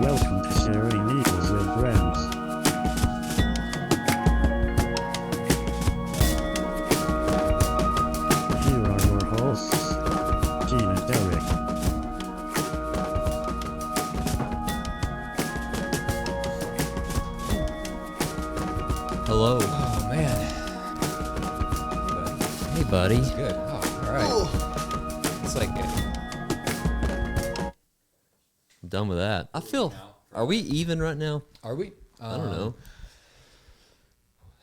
Welcome to Sharing Needles and Grams. Here are your hosts, Gene and Derek. Hello. Oh, man. Hey, buddy. That's good. Oh, all right. It's like, I'm done with that. I feel. Are we even right now? are we? I don't know.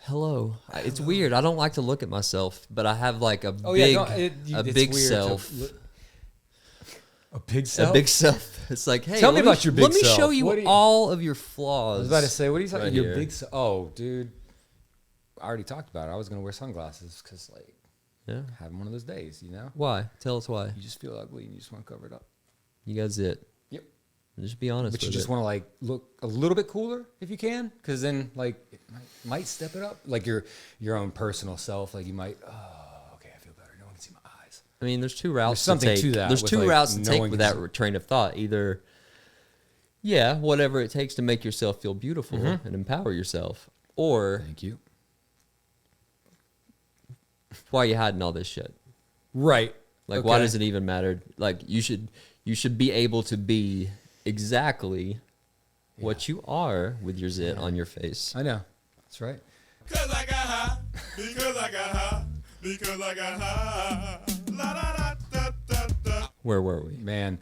Hello. It's weird. I don't like to look at myself, but I have like a big, it's big weird self. A big self? A big self. It's like, hey, Tell me about your big Let me self. show you What do you- all of your flaws. I was about to say, what are you talking right Your here. big self? Oh, dude. I already talked about it. I was going to wear sunglasses because, like, Yeah. having one of those days, you know? Why? Tell us why. You just feel ugly and you just want to cover it up. You guys it. Yep. Just be honest. But you with just it. want to, like, look a little bit cooler if you can, because then, like, it might step it up. Like your own personal self. Like, you might, oh, okay, I feel better. No one can see my eyes. I mean, there's two routes something to take. to that There's with, two like, routes to no take one with can that train of thought. Either, yeah, whatever it takes to make yourself feel beautiful and empower yourself, or Thank you. why are you hiding all this shit? Right. Like, why Okay. does it even matter? Like, you should be able to be exactly what you are with your zit on your face. I know. That's right. Cause I got high, because I got high, because I got high. La da da da da da. Where were we? Man.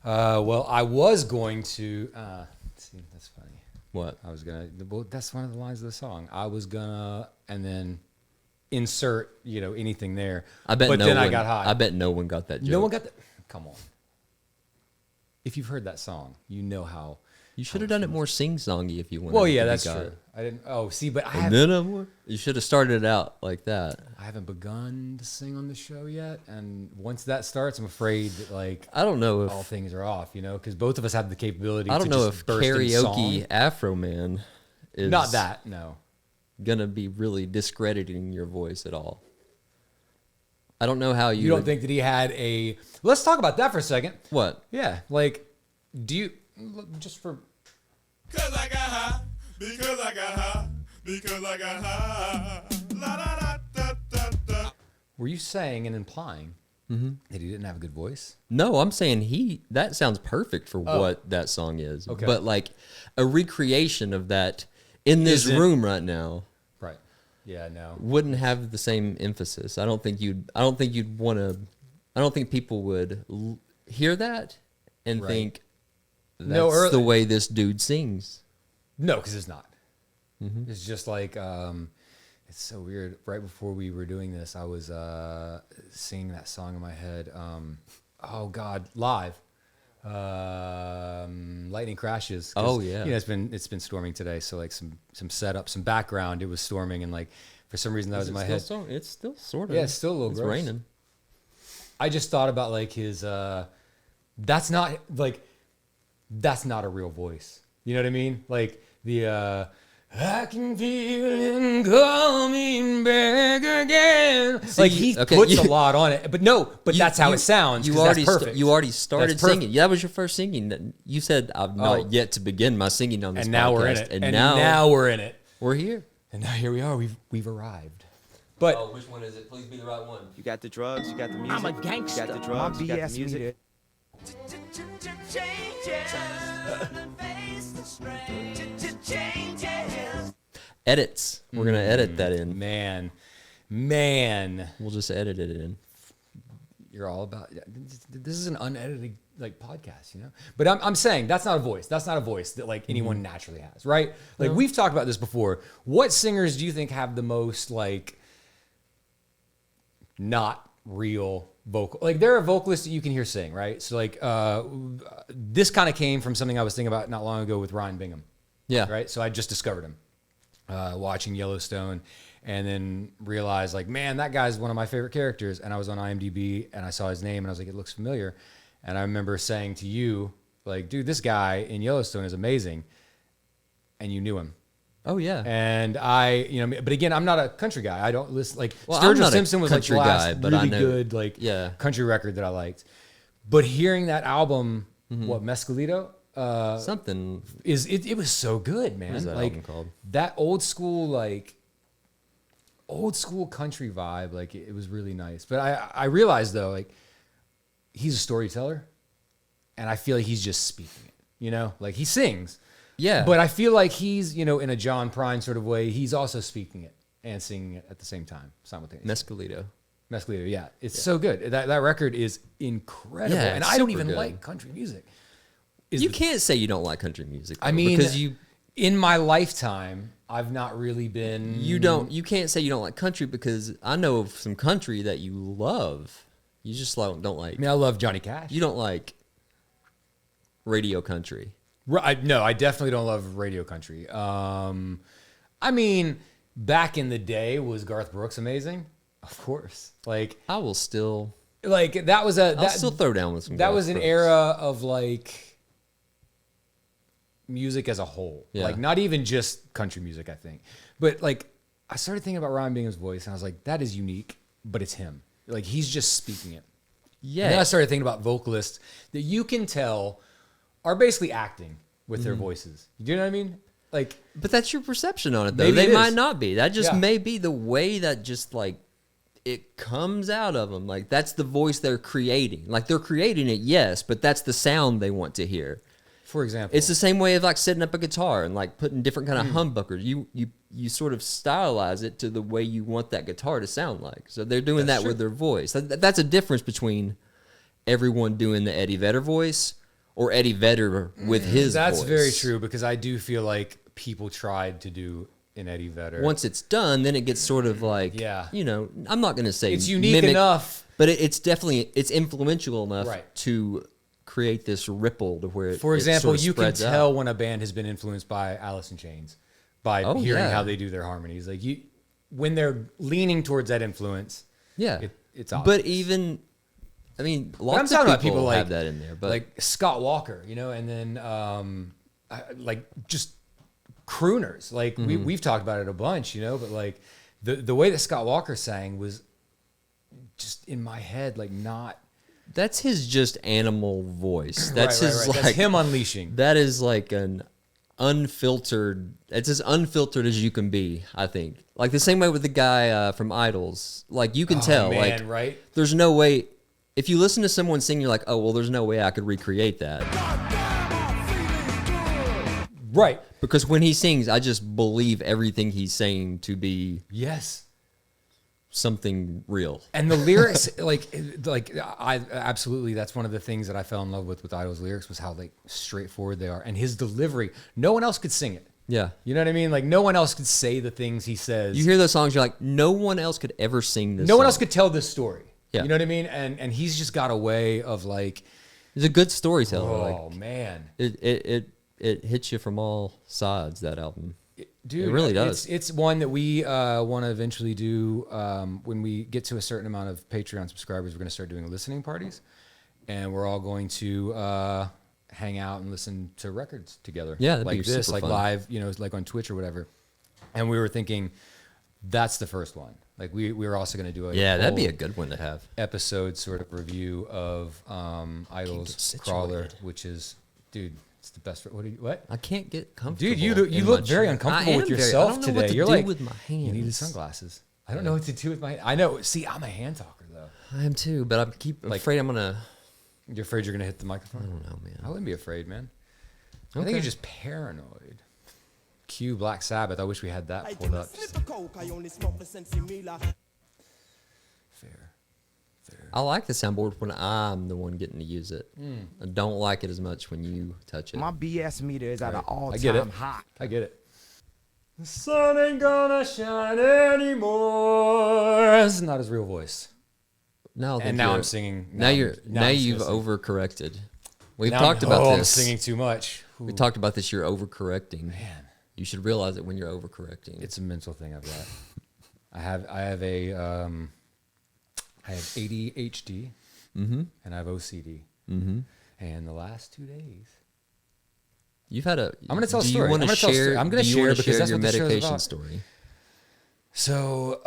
Well, I was going to. See, that's funny. What? I was gonna. Well, that's one of the lines of the song. I was gonna, and then insert, anything there. I bet But no then one. I got high. I bet no one got that joke. No one got that. Come on. If you've heard that song, you know how. You should have done it more sing-songy if you wanted. Well, to yeah, be that's God. true. I didn't. Oh, see, but I And haven't, then you should have started it out like that. I haven't begun to sing on the show yet, and once that starts, I'm afraid that like I don't know all if things are off, because both of us have the capability. I don't to know just if burst into karaoke song. Afro Man is Not that, no. gonna be really discrediting your voice at all. I don't know how you. You don't would- think that he had a? Let's talk about that for a second. what? Yeah, like, do you just for? Cause I got high, because I got high, because I got high. La da da da da da. Were you saying and implying that he didn't have a good voice? No, I'm saying that sounds perfect for what that song is. Okay. But like a recreation of that in this Isn't- room right now Right. Yeah. No. wouldn't have the same emphasis. I don't think you'd want to. I don't think people would hear that and Right. think that's No, the way this dude sings. No, because it's not. It's just like it's so weird. Right before we were doing this, I was singing that song in my head. Oh God, live. Lightning crashes. 'Cause, Oh, yeah. it's been storming today. So like some setup, some background. It was storming, and like for some reason that was in my head. It's still sort of. Yeah, it's still a little It's gross. raining. I just thought about like his. That's not a real voice. You know what I mean? Like the. I can feel him coming back again. See, Like he okay, puts you- a lot on it, but that's how it sounds. You 'cause already that's perfect. you already started That's perfect. singing. Yeah, that was your first singing. You said I've not yet to begin my singing on this and podcast. now we're in it. And, And now, now we're in it. we're here. And now here we are. We've arrived. But which one is it? Please be the right one. You got the drugs, you got the music. I'm a gangster. You got the drugs, you got the music. Edits. We're gonna edit that in. man, We'll just edit it in. you're all about. This is an unedited like podcast, But I'm saying that's not a voice. That's not a voice that like anyone naturally has, right? Like we've talked about this before. What singers do you think have the most like not real vocal? Like there are vocalists that you can hear sing, right? So like this kind of came from something I was thinking about not long ago with Ryan Bingham. Yeah. Right. So I just discovered him watching Yellowstone, and then realized like, man, that guy's one of my favorite characters. And I was on IMDb and I saw his name and I was like, it looks familiar. And I remember saying to you, like, dude, this guy in Yellowstone is amazing. And you knew him. Oh yeah. And but again, I'm not a country guy. I don't listen. Like Well, I'm Sturgill not a Simpson was like the country last guy, but I really know- good yeah. country record that I liked. But hearing that album, what Mescalito? Something. it was so good, man. What is that like album called? that old school country vibe. Like it was really nice. But I realized though, like he's a storyteller, and I feel like he's just speaking it. You know, like he sings. Yeah. But I feel like he's, you know, in a John Prine sort of way, he's also speaking it and singing it at the same time, simultaneously. Mescalito. Yeah. It's so good. That record is incredible. Yeah, and it's I don't super even good. like country music. You can't say you don't like country music. Though, I mean, because you in my lifetime, I've not really been. you can't say you don't like country because I know of some country that you love. You just don't like. I mean, I love Johnny Cash. You don't like radio country. No, I definitely don't love radio country. I mean, back in the day, was Garth Brooks amazing? Of course. Like I will still. Like that was I'll still throw down with some. That Garth was an Brooks. era of like music as a whole. Yeah. Like not even just country music, I think. But like I started thinking about Ryan Bingham's voice and I was like, that is unique, but it's him. Like he's just speaking it. Yeah. And then I started thinking about vocalists that you can tell are basically acting with their voices. You know what I mean? Like, But that's your perception on it, though. Maybe They it might is. not be. That just Yeah. may be the way that just like it comes out of them. Like that's the voice they're creating. Like they're creating it, yes, but that's the sound they want to hear. for example, It's the same way of like setting up a guitar and like putting different kind of humbuckers. You sort of stylize it to the way you want that guitar to sound like. So they're doing That's that with true. their voice. That's a difference between everyone doing the Eddie Vedder voice or Eddie Vedder with his that's voice. very true because I do feel like people tried to do an Eddie Vedder. Once it's done, then it gets sort of like, Yeah. you know, I'm not going to say it's unique mimic, enough. but it's definitely, it's influential enough Right. to create this ripple to where it, For it example, sort of you can spreads tell out. when a band has been influenced by Alice in Chains by Oh, hearing yeah. how they do their harmonies. Like when they're leaning towards that influence, Yeah. it's obvious. But even, I mean, But I'm lots of talking people, about people like have that in there. But like Scott Walker, you know, and then like just crooners. Like Mm-hmm. we've talked about it a bunch, you know, but like the way that Scott Walker sang was just in my head, like not. that's his just animal voice. That's right, his right. like, That's him unleashing. that is like an unfiltered, it's as unfiltered as you can be, I think. Like the same way with the guy from Idols. Like you can tell, man, like right? there's no way, if you listen to someone sing, you're like, oh, well, there's no way I could recreate that. Right. Because when he sings, I just believe everything he's saying to be Yes. something real. And the lyrics, like I absolutely, that's one of the things that I fell in love with Idol's lyrics was how like straightforward they are, and his delivery. No one else could sing it. Yeah. You know what I mean? Like no one else could say the things he says. You hear those songs, you're like, no one else could ever sing this no one song. else could tell this story. Yeah. You know what I mean? And he's just got a way of like, He's a good storyteller. oh Like man, it hits you from all sides, that album. dude, It really does. It's one that we want to eventually do when we get to a certain amount of Patreon subscribers. We're going to start doing listening parties, and we're all going to hang out and listen to records together. Yeah, that'd like be this, super like fun. live, you know, like on Twitch or whatever. And we were thinking that's the first one. Like we were also going to do a Yeah, that'd be a whole good one to have. episode sort of review of Idol's get Crawler, situated. which is, dude, it's the best. What? I can't get comfortable. Dude, you in look my very chair. uncomfortable I with am very- yourself I don't know today. What to You're do like, with my hands. you need sunglasses. I don't know what to do with my. I know. See, I'm a hand talker though. I am too, but I'm afraid I'm gonna. You're afraid you're gonna hit the microphone? I don't know, man. I wouldn't be afraid, man. I Okay. think you're just paranoid. Cue Black Sabbath. I wish we had that pulled up. Fair. I like the soundboard when I'm the one getting to use it. Hmm. I don't like it as much when you touch it. My BS meter is at an I get it. all-time high. I get it. The sun ain't gonna shine anymore. It's not his real voice. Now, And now I'm singing. Now you've I'm just gonna sing. overcorrected. We've Now talked about I'm this. singing too much. We talked about this. You're overcorrecting. Man, You should realize it when you're overcorrecting. it's a mental thing I've got. I have ADHD and I have OCD. Mm-hmm. And the last 2 days, You've had a. I'm gonna tell a do you story. wanna I'm gonna tell a share? story. I'm gonna do you share wanna because that's your what the show's medication about. story. So,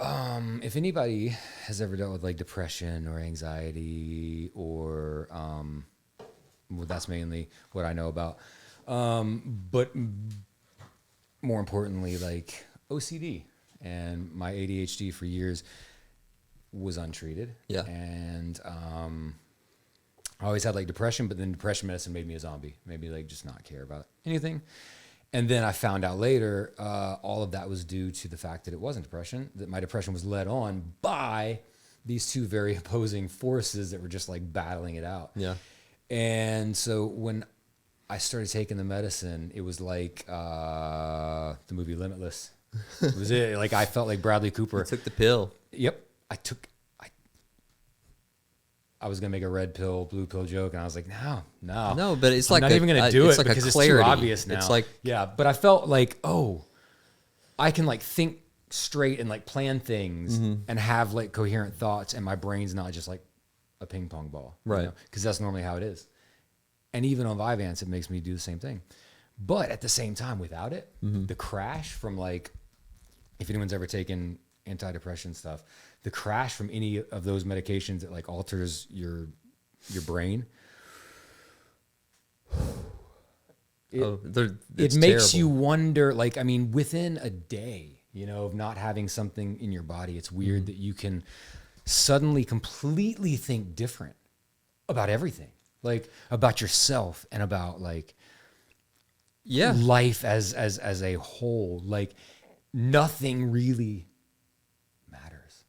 if anybody has ever dealt with like depression or anxiety or well, that's mainly what I know about. But more importantly, like OCD and my ADHD for years was untreated. Yeah. And I always had like depression, but then depression medicine made me a zombie, made me like just not care about anything. And then I found out later, all of that was due to the fact that it wasn't depression, that my depression was led on by these two very opposing forces that were just like battling it out. Yeah. And so when I started taking the medicine, it was like the movie Limitless. It was it. Like I felt like Bradley Cooper. You took the pill. Yep. I was gonna make a red pill, blue pill joke, and I was like, no, but it's I'm like not even gonna do it's it like because a it's too clarity. obvious now. It's like, yeah, but I felt like, I can like think straight and like plan things and have like coherent thoughts, and my brain's not just like a ping pong ball, right? Because that's normally how it is. And even on Vyvanse, it makes me do the same thing. But at the same time, without it, the crash from like, if anyone's ever taken antidepressant stuff, the crash from any of those medications that like alters your brain, it makes you wonder, like, I mean, within a day, you know, of not having something in your body, it's weird that you can suddenly completely think different about everything, like about yourself and about like life as a whole. Like nothing really matters.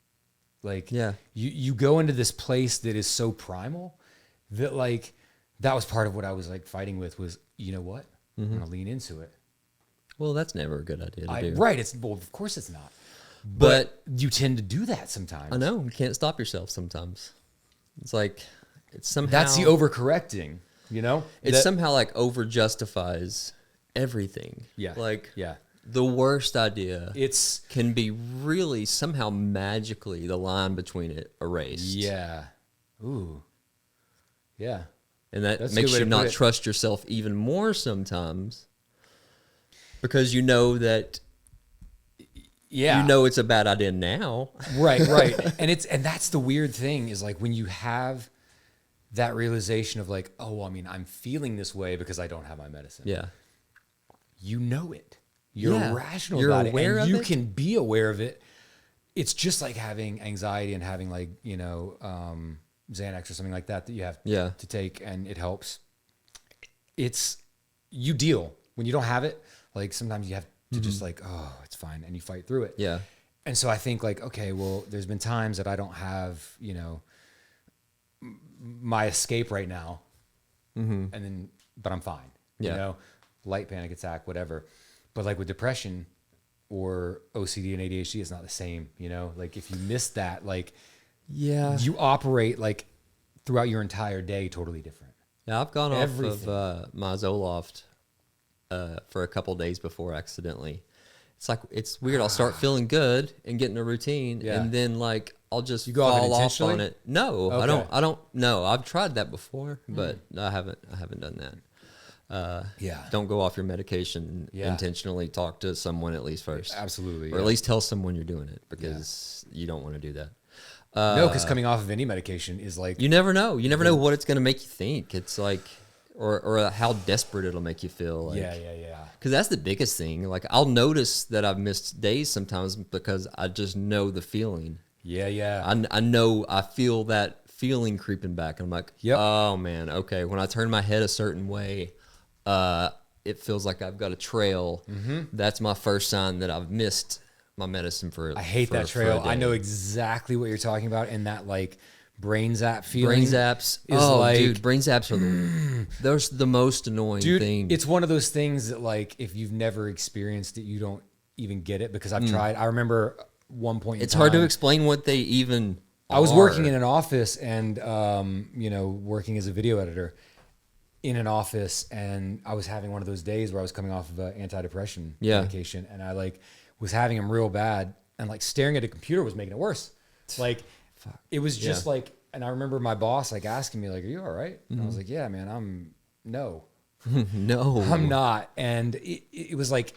Like you go into this place that is so primal that like that was part of what I was like fighting with was, you know what? I'm gonna lean into it. Well, that's never a good idea to do. Right. Well, of course it's not. But you tend to do that sometimes. I know. You can't stop yourself sometimes. It's like, it's somehow... That's the overcorrecting, you know? It somehow like over justifies everything. Yeah. Like the worst idea can be really somehow magically the line between it erased. Yeah. Ooh. Yeah. And that makes you not trust yourself even more sometimes because you know that you know it's a bad idea now. Right. And that's the weird thing is like when you have that realization of like, oh, well, I mean, I'm feeling this way because I don't have my medicine. Yeah. You know it. You're rational You're about aware it. of And you it? can be aware of it. It's just like having anxiety and having like, you know, Xanax or something like that you have to take and it helps. You deal. When you don't have it, like sometimes you have to just like, oh, it's fine. And you fight through it. Yeah. And so I think like, okay, well, there's been times that I don't have, you know, my escape right now. But I'm fine. Yeah. You know, light panic attack, whatever. But like with depression or OCD and ADHD, it's not the same, you know, like if you miss that, like, you operate like throughout your entire day totally different. Yeah, I've gone off of my Zoloft for a couple days before accidentally. It's like, it's weird. I'll start feeling good and get in a routine and then like I'll just fall off on it. No, okay. I don't know. I've tried that before, but I haven't done that. Don't go off your medication intentionally. Talk to someone at least first. Absolutely. Or at least tell someone you're doing it because you don't want to do that. No, because coming off of any medication is like... You never know. You never know what it's going to make you think. It's like... Or how desperate it'll make you feel. Like, yeah. Because that's the biggest thing. Like, I'll notice that I've missed days sometimes because I just know the feeling. Yeah. I know, I feel that feeling creeping back. I'm like, oh, man, okay. When I turn my head a certain way, it feels like I've got a trail. That's my first sign that I've missed my medicine for. I hate that trail. I know exactly what you're talking about, and that like brain zap feeling. Brain zaps. Dude, brain zaps are they're the most annoying thing. It's one of those things that like if you've never experienced it, you don't even get it because I've tried. I remember one point. It's hard to explain what they even. I was working in an office and you know, working as a video editor in an office, and I was having one of those days where I was coming off of antidepressant medication, and I like was having them real bad, and like staring at a computer was making it worse. Like it was just like, and I remember my boss like asking me like, "Are you all right?" And I was like, "Yeah, man, no, I'm not." And it was like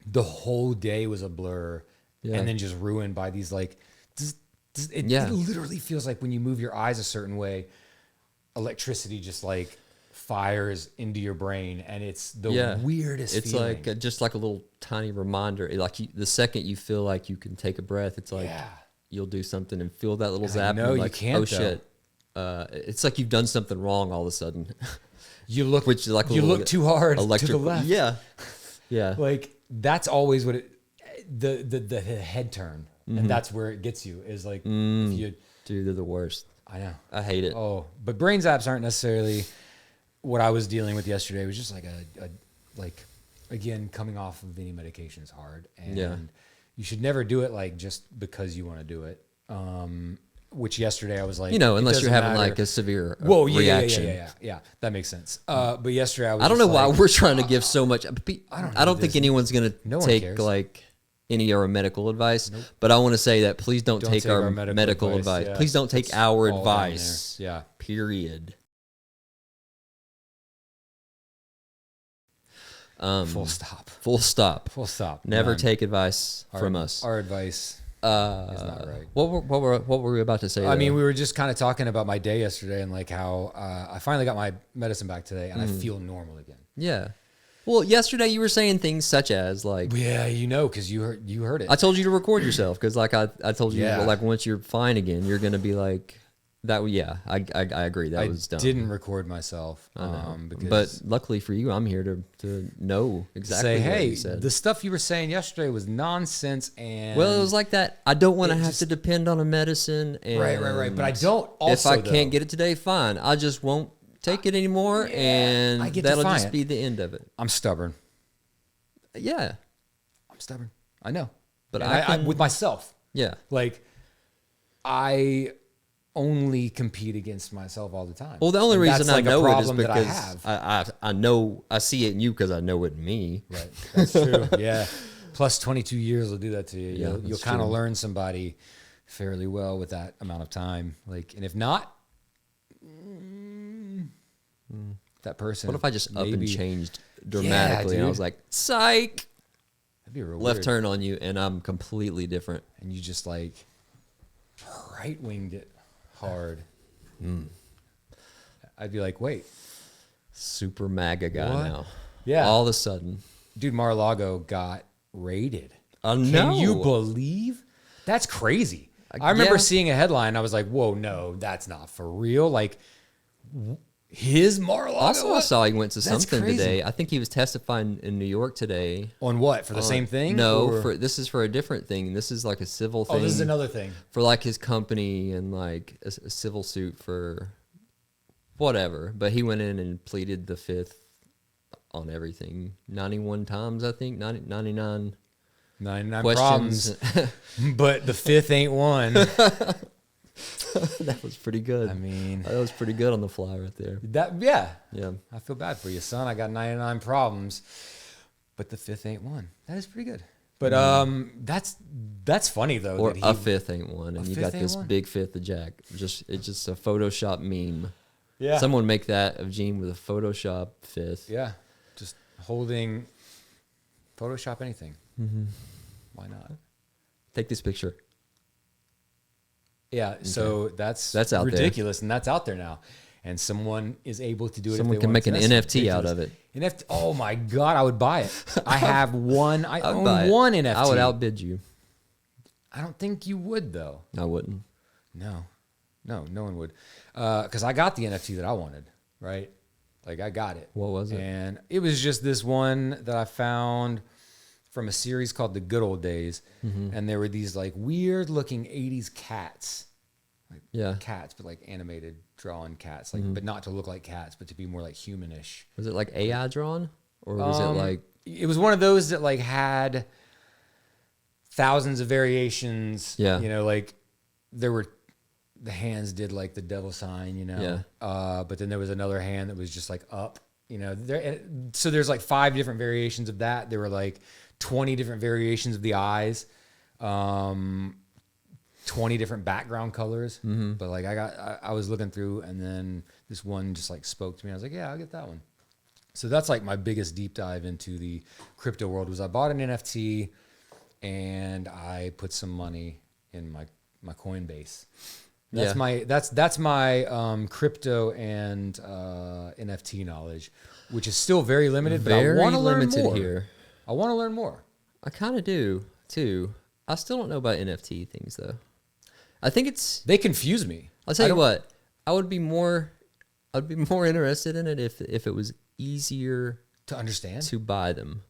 the whole day was a blur, and then just ruined by these like, it literally feels like when you move your eyes a certain way, electricity just like fires into your brain, and it's the weirdest It's feeling. like just like a little tiny reminder. Like the second you feel like you can take a breath, it's like you'll do something and feel that little zap. know and you like, can't, oh though. shit! It's like you've done something wrong all of a sudden. You look, Which is like a you little look too hard to the electric. left. Yeah, yeah. Like that's always what it, the head turn, and that's where it gets you. Is like if you, Dude, they're the worst. I know. I hate it. Oh, but brain zaps aren't necessarily what I was dealing with yesterday. It was just like like again, coming off of any medication is hard, and you should never do it like just because you want to do it. Which yesterday I was like, Unless it you're doesn't having matter. like a severe reaction. reaction. Yeah, that makes sense. But yesterday I was. I don't know just why like, we're trying to give so much. I don't think anyone's gonna No one take cares. like any of our medical advice. But I want to say that please don't take our medical medical advice. advice. Yeah. Please don't take It's our all down advice. there. Yeah. Period. Full stop. Full stop. Full stop. Never None. take advice from us. Our advice is not right. What were we about to say? I mean, though? we were just kind of talking about my day yesterday and like how I finally got my medicine back today and I feel normal again. yeah. Well, yesterday you were saying things such as like, Yeah, because you heard it. I told you to record yourself because like I told you Yeah. like once you're fine again, you're gonna be like that. Yeah, I agree. That I was dumb. didn't record myself. Because But luckily for you, I'm here to know exactly say, what hey, you said. the stuff you were saying yesterday was nonsense and Well, it was like that. I don't want to it have just- to depend on a medicine. And right. But I don't also if I can't get it today, fine. I just won't take it anymore, and I get that'll defiant. just be the end of it. I'm stubborn. Yeah, I'm stubborn. I know. But And I I can- with myself. yeah. Like I only compete against myself all the time. Well, the only And reason that's I like a know it is problem that I because have. I know I see it in you because I know it in me. Right. That's true. Yeah. Plus 22 years will do that to you. Yeah, You'll that's kind of true. learn somebody fairly well with that amount of time. Like, and if not, that person. What if I just up and maybe- changed dramatically? And I dude. was like, psych, That'd be real left weird. turn on you, and I'm completely different. And you just like right winged it hard. I'd be like, wait, Super MAGA guy What? now. yeah, All of a sudden. dude, Mar-a-Lago got raided. Oh, Can no. you believe? That's crazy. I remember yeah. seeing a headline. I was like, whoa, no, that's not for real. Like, his Mar-a-Lago? Also, I saw he went to That's something crazy. today. I think he was testifying in New York today. On what? For the same thing? No, Or- this is for a different thing. This is like a civil thing. Oh, this is another thing. for like his company and like a civil suit for whatever. But he went in and pleaded the fifth on everything 91 times, I think, 99 99 questions. problems. But the fifth ain't one. That was pretty good. I mean, That was pretty good on the fly right there. yeah. Yeah. I feel bad for you, son. I got 99 problems, but the fifth ain't one. That is pretty good. But that's funny though. Or that a fifth ain't one, and A you fifth got ain't this one? big fifth of Jack. It's just a Photoshop meme. Yeah. Someone make that of Gene with a Photoshop fifth. Yeah. Just holding Photoshop anything. Why not? Take this picture. Yeah. So that's out there. ridiculous, and that's out there now. And someone is able to do it. Someone if they can want make an to. That's NFT out of ridiculous. NFT. Oh my God, I would buy it. I have one. I I'd buy own it. one NFT. I would outbid you. I don't think you would though. I wouldn't. No one would. Because I got the NFT that I wanted, right? Like I got it. What was it? And it was just this one that I found from a series called The Good Old Days. And there were these like weird looking 80s cats. Yeah. Cats, but like animated drawn cats. Like but not to look like cats, but to be more like humanish. Was it like AI drawn? Or was it like It was one of those that like had thousands of variations. Yeah. You know, like there were the hands did like the devil sign, you know. Yeah. But then there was another hand that was just like up, you know. So there's like 5 different variations of that. There were like 20 different variations of the eyes. 20 different background colors. But like I was looking through and then this one just like spoke to me. I was like, yeah, I'll get that one. So that's like my biggest deep dive into the crypto world was I bought an NFT and I put some money in my Coinbase. That's my crypto and NFT knowledge, which is still very limited. Very but I want to learn limited more. here. I want to learn more. I kind of do too. I still don't know about NFT things though. I think it's. They confuse me. I'll tell you what. I'd be more interested in it if it was easier To understand. to buy them.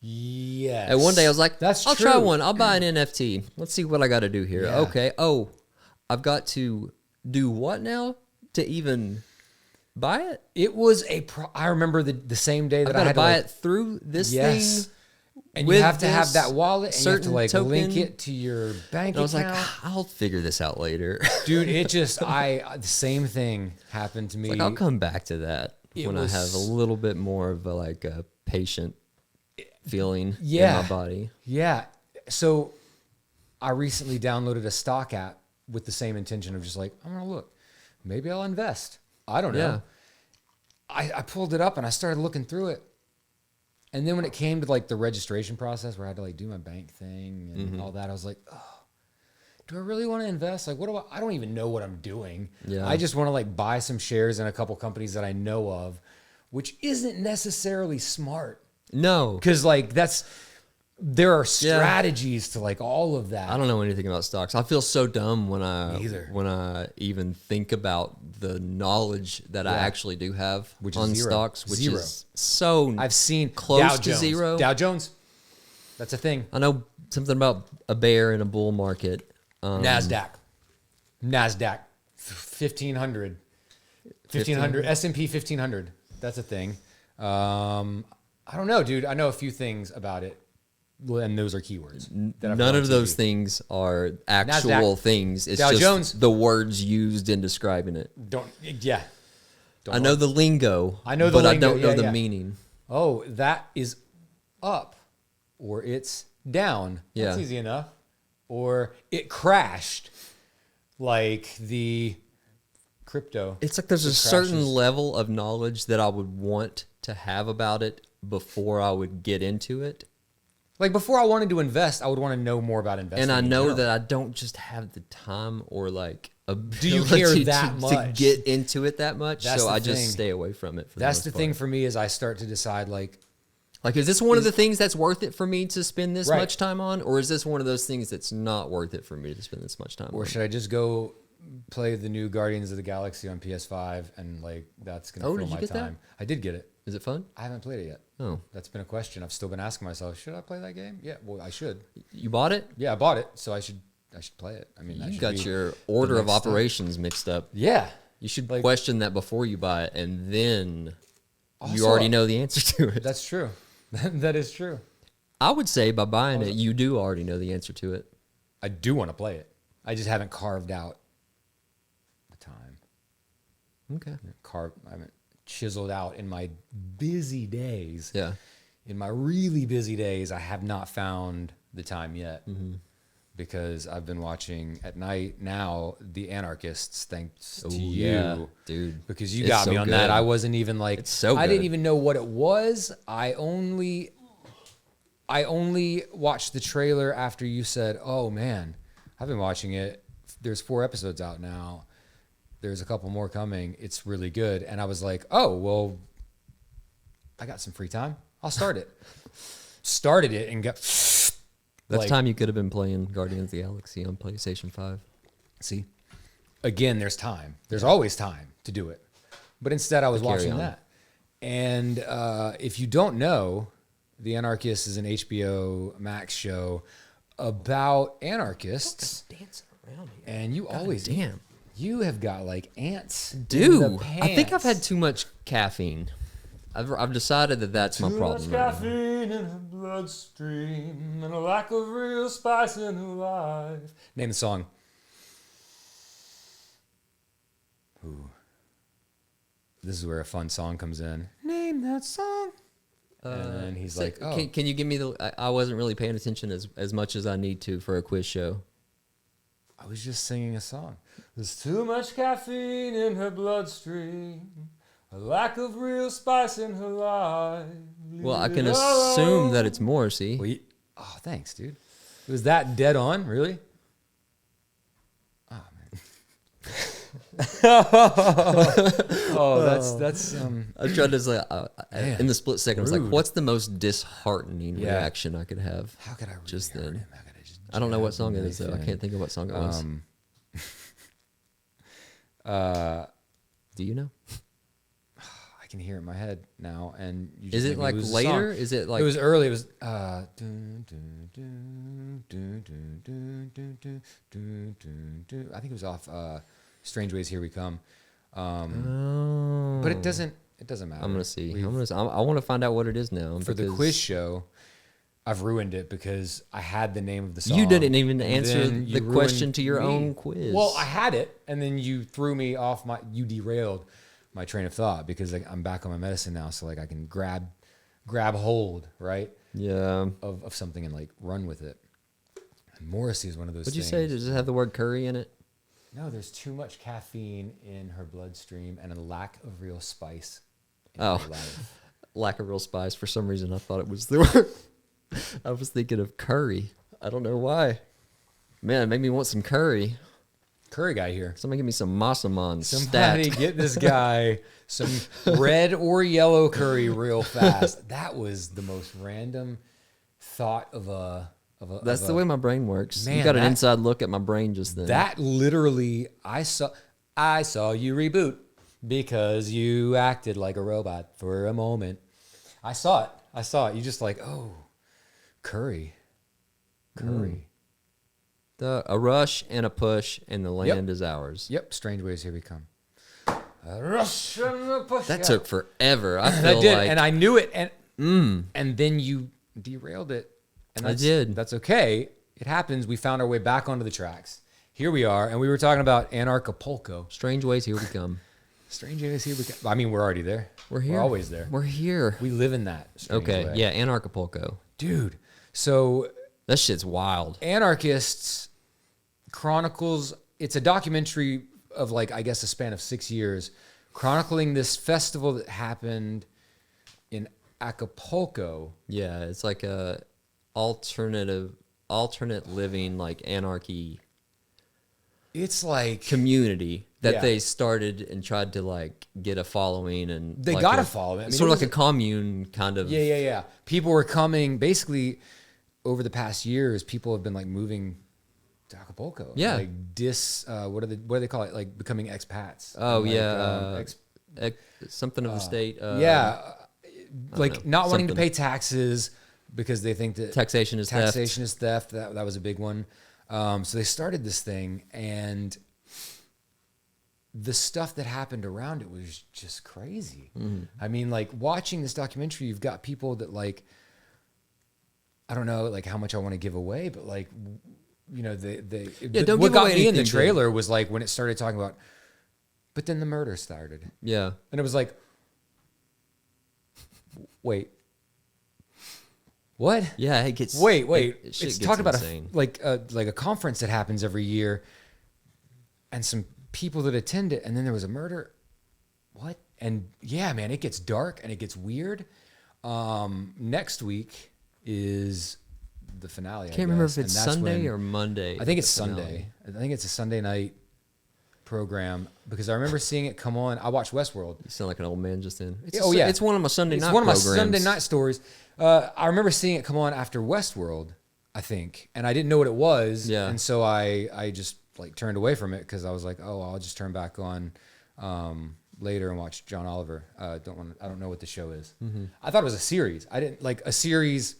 Yes. And one day I was like, That's I'll true. try one. I'll buy an NFT. Let's see what I got to do here. Yeah. Okay. Oh, I've got to do what now to even buy it? It was I remember the same day that I've got I to had buy to, it through this yes. thing. And with you have to have this that wallet, and you have to like certain link token. it to your bank And I was like, account. I'll figure this out later. Dude, it just the same thing happened to me. Like I'll come back to that It when I have was- a little bit more of a patient feeling Yeah. in my body. Yeah. So I recently downloaded a stock app with the same intention of just like, I'm going to look. Maybe I'll invest. I don't know. I pulled it up and I started looking through it. And then when it came to like the registration process where I had to like do my bank thing and all that, I was like, oh, do I really want to invest? Like, I don't even know what I'm doing. Yeah. I just want to like buy some shares in a couple companies that I know of, which isn't necessarily smart. No, Because like there are strategies to like all of that. I don't know anything about stocks. I feel so dumb when Neither. when I even think about the knowledge that I Yeah. actually do have Which is on zero. stocks, which Zero. is so I've seen close Dow to Jones. zero. Dow Jones. That's a thing. I know something about a bear in a bull market. NASDAQ. 1500. 1500. S&P 1500. That's a thing. I don't know, dude. I know a few things about it. Well, and those are keywords. that I've None heard on of those TV. things are actual NASDAQ. things. It's Dow just Jones. the words used in describing it. Don't. I know the lingo. I know the but lingo, I don't know yeah, the yeah. meaning. Oh, that is up, or it's down. That's Yeah. easy enough. Or it crashed, like the crypto. It's like there's a It certain crashes. level of knowledge that I would want to have about it before I would get into it. Like before I wanted to invest, I would want to know more about investing. And I in know general. that I don't just have the time or like ability you care to, that to much? get into it that much. That's So the I just thing. stay away from it. For That's the the most thing part. for me is I start to decide like, Like, is this one of the things that's worth it for me to spend this Right. much time on? Or is this one of those things that's not worth it for me to spend this much time or on? should I just go play the new Guardians of the Galaxy on PS5 and like that's gonna Oh, fill did you my get that? time. I did get it. Is it fun? I haven't played it yet. Oh, That's been a question I've still been asking myself. Should I play that game? Yeah, well, I should. you bought it? Yeah, I bought it, so I should play it. I mean, that You should got be your the order of next step. operations mixed up. Yeah. You should Like- question that before you buy it, and then you Also- already know the answer to it. That's true. That is true. I would say by buying it, you do already know the answer to it. I do want to play it. I just haven't carved out the time. Okay. I haven't chiseled out in my busy days. Yeah. In my really busy days, I have not found the time yet because I've been watching at night now The Anarchists, thanks to you. yeah, dude. Because you It's got me so on that. good. I wasn't even like, It's so I didn't good. even know what it was. I only watched the trailer after you said, oh man, I've been watching it. There's 4 episodes out now. There's a couple more coming. It's really good. And I was like, oh, well, I got some free time. I'll start it. Started it and got. That's time you could have been playing Guardians of the Galaxy on PlayStation 5. See, again, there's time. There's always time to do it. But instead, I was Carry watching on. that. And if you don't know, The Anarchists is an HBO Max show about anarchists. Dancing around here. And you always damn. You have got like ants. in the Dude, I think I've pants. had too much caffeine. I've decided that that's my problem. Too much right now. caffeine in her bloodstream and a lack of real spice in her life. Name the song. Ooh. This is where a fun song comes in. Name that song. And then he's So, like, oh. can you give me I wasn't really paying attention as much as I need to for a quiz show. I was just singing a song. There's too much caffeine in her bloodstream. A lack of real spice in her life. Well, I can assume that it's Morrissey. Well, oh, thanks, dude. Was that dead on? Really? Oh, man. That's I tried to say in the split second. I was like, Rude. "What's the most disheartening Yeah. reaction I could have?" how could I really Just hurt then. him? How could I just I don't know what jab song it him is though. I in? can't think of what song it was. Do you know? I can hear it in my head now, and you Is just it made me like lose the later? song. Is it like It was early. It was dun, dun, dun, dun, dun, dun, dun, dun, dun, dun, dun. I think it was off Strange Ways Here We Come. But it doesn't matter. I'm gonna see. We've- I want to find out what it is now. for the because quiz show, I've ruined it because I had the name of the song. You didn't even and answer then you the question ruined to your me. own quiz. Well, I had it, and then you threw me off you derailed my train of thought because like, I'm back on my medicine now, so like I can grab hold, right, Yeah. of something and like run with it. And Morrissey is one of those What'd you things. say? Does it have the word curry in it? No, there's too much caffeine in her bloodstream and a lack of real spice in Oh. her life. Lack of real spice. For some reason, I thought it was the word. I was thinking of curry. I don't know why. Man, it made me want some curry. Curry guy here. Somebody give me some masamon Somebody stat. get this guy some red or yellow curry real fast. That was the most random thought of a. That's the way my brain works. You Man, got an that- inside look at my brain just then. That literally, I saw you reboot because you acted like a robot for a moment. I saw it. You just like, oh, curry. A rush and a push, and the land is ours. Yep. Strange Ways Here We Come. A rush and a push. That Yeah. took forever. I I feel did, like and I knew it, and then you derailed it. And I did. That's okay. It happens. We found our way back onto the tracks. Here we are, and we were talking about Anarchapulco. strange ways here we come. Strange Ways Here We Come. I mean, we're already there. We're here. We're always there. We're here. We live in that. Strange Okay, way. yeah, Anarchapulco. Dude. So That shit's wild. Anarchists chronicles, it's a documentary of like, I guess a span of 6 years, chronicling this festival that happened in Acapulco. Yeah, it's like a alternate living, like anarchy It's like community that Yeah. they started and tried to like get a following, and They like got a following. I mean, It's it sort of was like a commune kind of. Yeah. People were coming basically over the past years. People have been like moving to Acapulco. Yeah. Like what do they call it? Like becoming expats. Oh, Like, yeah, something of the state. yeah. Like know, not wanting to something. pay taxes because they think that Taxation is theft. taxation is theft. That was a big one. So they started this thing, and the stuff that happened around it was just crazy. Mm-hmm. I mean, like watching this documentary, you've got people that like, I don't know, like how much I want to give away, but like, you know, don't what give got away me in the anything, trailer was like when it started talking about, but then the murder started, Yeah, and it was like, wait. What? yeah. It gets Wait. shit It's gets talking about insane. like a conference that happens every year, and some people that attend it, and then there was a murder. What? And yeah, man, it gets dark and it gets weird. Next week is the finale. I can't remember if it's Sunday or Monday. I think it's the finale. Sunday. I think it's a Sunday night program because I remember seeing it come on. I watched Westworld. You sound like an old man just then. It's one of my Sunday It's night. one of my programs. Sunday night stories. I remember seeing it come on after Westworld, I think, and I didn't know what it was. Yeah. And so I just like turned away from it because I was like, oh, I'll just turn back on later and watch John Oliver. I don't know what the show is. Mm-hmm. I thought it was a series. I didn't like a series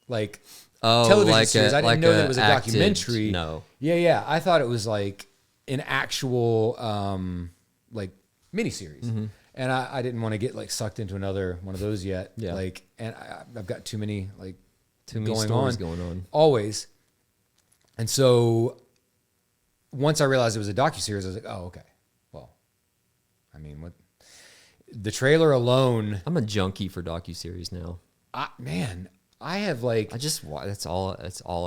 like Oh, television like series. I didn't like know that it was a acted- documentary. No. Yeah. I thought it was like an actual like miniseries. Mm-hmm. And I didn't want to get like sucked into another one of those yet. Yeah. Like, and I've got too many stories going on. always. And so once I realized it was a docuseries, I was like, oh, okay. Well, I mean, what the trailer alone, I'm a junkie for docuseries now. I have like, That's all I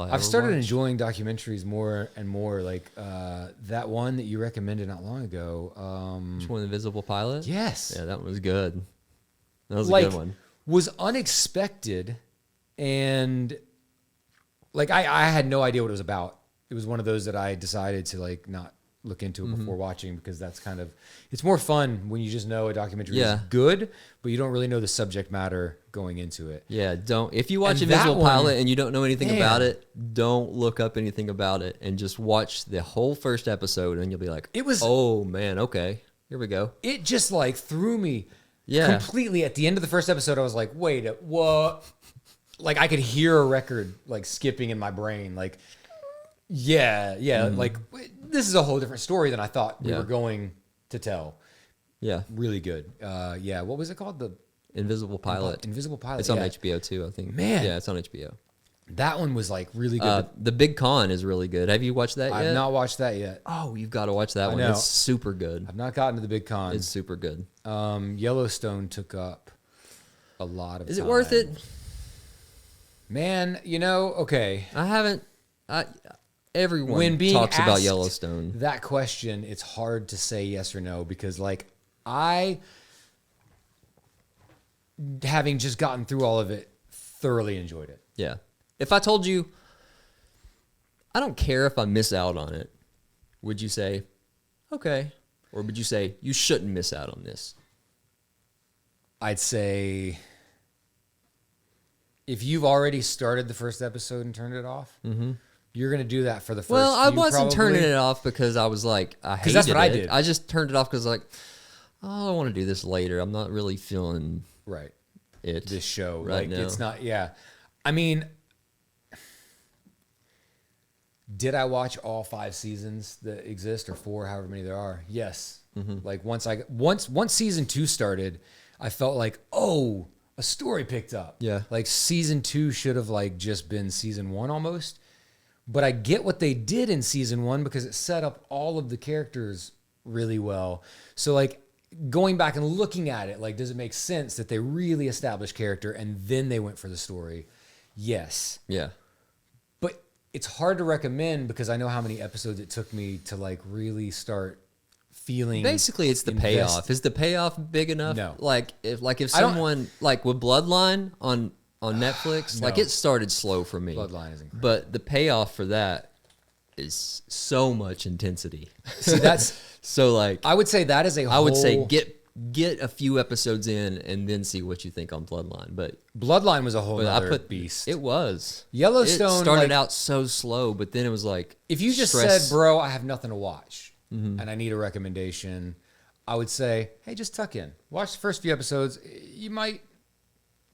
I've ever started watch. enjoying documentaries more and more. Like that one that you recommended not long ago. Which one, Invisible Pilot? Yes. Yeah, that one was good. That was Like a good one. was unexpected, and like I had no idea what it was about. It was one of those that I decided to like not look into it before watching, because that's it's more fun when you just know a documentary is Yeah. good, but you don't really know the subject matter going into it. Yeah, if you watch And a that visual one- pilot and you don't know anything Man. about it, don't look up anything about it and just watch the whole first episode and you'll be like, It was- oh man, okay, here we go. It just like threw me Yeah. completely. At the end of the first episode, I was like, wait, what? Like I could hear a record like skipping in my brain. Like, yeah, like this is a whole different story than I thought we Yeah. were going to tell. Yeah, Really good. Yeah, what was it called? The Invisible Pilot. Invisible Pilot. It's on yeah. HBO too, I think. Man. Yeah, it's on HBO. That one was like really good. The Big Con is really good. Have you watched that yet? I've not watched that yet. Oh, you've got to watch that I one. know. It's super good. I've not gotten to the big con. It's super good. Yellowstone took up a lot of Is time. it worth it? Man, okay. I haven't. Everyone When being talks about asked Yellowstone. that question, it's hard to say yes or no, because having just gotten through all of it, thoroughly enjoyed it. Yeah. If I told you, I don't care if I miss out on it, would you say, okay? Or would you say, you shouldn't miss out on this? I'd say if you've already started the first episode and turned it off, you're going to do that for the first Well, I few, wasn't probably. turning it off because I was like, I hated that's what I it. did. I just turned it off because like, oh, I want to do this later. I'm not really feeling Right. it. This show. right Like, now. it's not, yeah. I mean, did I watch all 5 seasons that exist, or 4, however many there are? Yes. Like once season 2 started, I felt like, oh, a story picked up. Yeah. Like season 2 should have like just been season 1 almost. But I get what they did in season 1 because it set up all of the characters really well. So like going back and looking at it, like, does it make sense that they really established character and then they went for the story? Yes. Yeah. But it's hard to recommend because I know how many episodes it took me to like really start feeling. Basically, it's the invest- payoff. Is the payoff big enough? No. Like if I don't- someone like with Bloodline on Netflix, like No. it started slow for me. Bloodline is incredible. But the payoff for that is so much intensity. See, that's, So like I would say that is a I would say whole- get a few episodes in and then see what you think on Bloodline. But Bloodline was a whole I other put beast. It was Yellowstone, It started like- out so slow, but then it was like If you just stress. said, bro, I have nothing to watch and I need a recommendation, I would say, hey, just tuck in. Watch the first few episodes. You might